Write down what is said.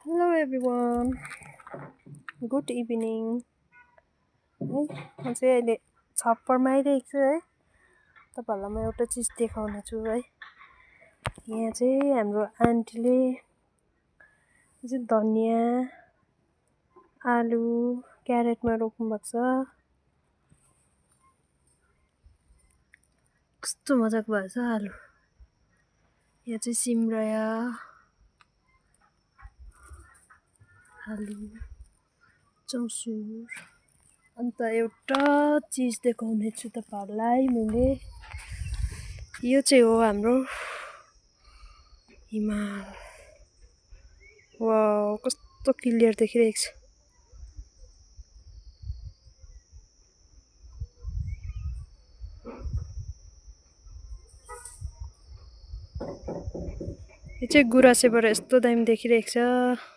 Hello everyone, good evening. है म चाहिँ अहिले छप्परमा आइरहेको छु है। तपाईँहरूलाई म एउटा चिज देखाउने छु है। यहाँ चाहिँ हाम्रो आन्टीले धनियाँ आलु क्यारेटमा रोप्नु भएको छ। कस्तो मजाको भएको छ आलु। यहाँ चाहिँ सिमराया आलु चौसुर। अन्त एउटा चिज देखाउने छु तपाईहरुलाई मैले। यो चाहिँ हो हाम्रो हिमाल। वाउ कस्तो क्लियर देखिरहेको छ। यो चाहिँ गुराँसेबाट यस्तो दामी देखिरहेको छ।